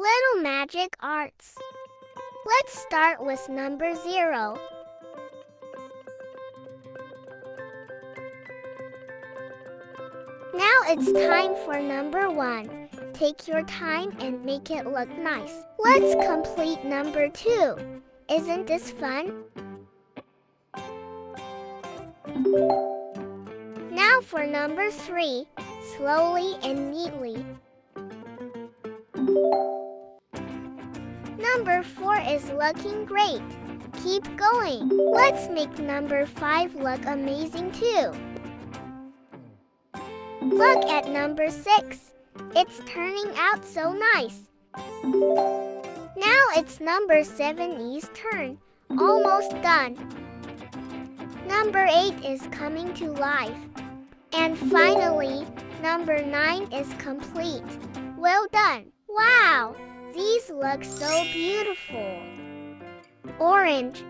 Little magic arts. Let's start with number 0. Now it's time for number 1. Take your time and make it look nice. Let's complete number 2. Isn't this fun? Now for number 3. Slowly and neatly. Number 4 is looking great. Keep going. Let's make number 5 look amazing too. Look at number 6. It's turning out so nice. Now it's number 7's turn. Almost done. Number 8 is coming to life. And finally, number 9 is complete. Well done. Wow, these look so beautiful. Orange.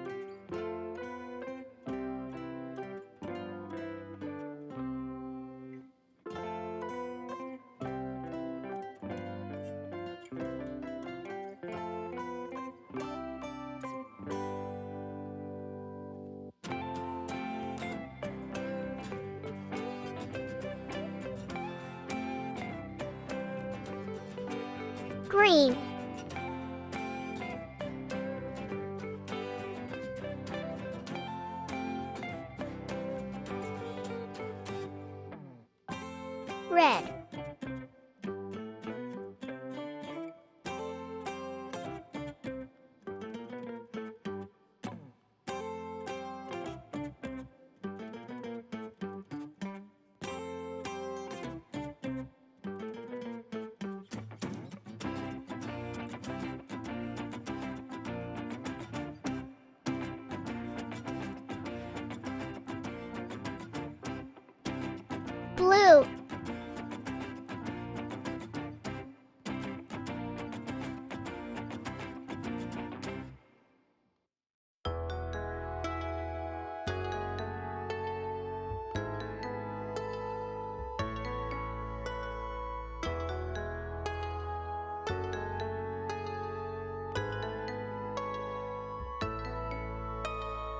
Green. Red. Blue.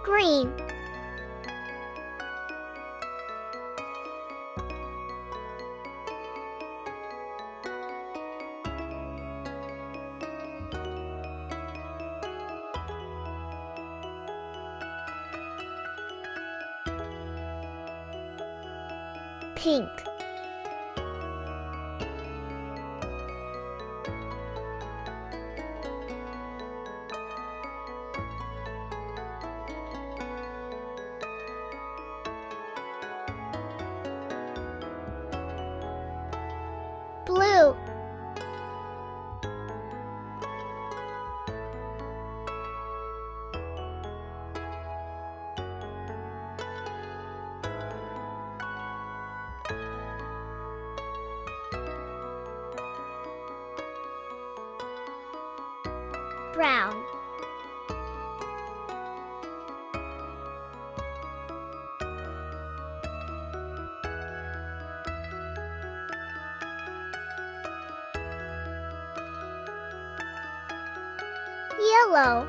Green. Pink. Blue. Brown. Yellow.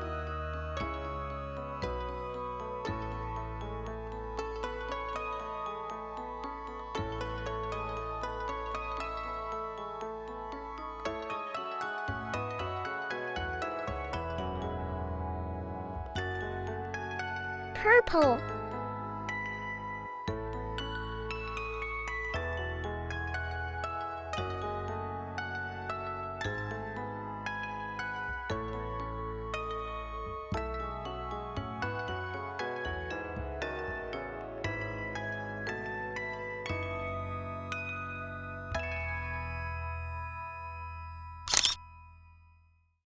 Purple.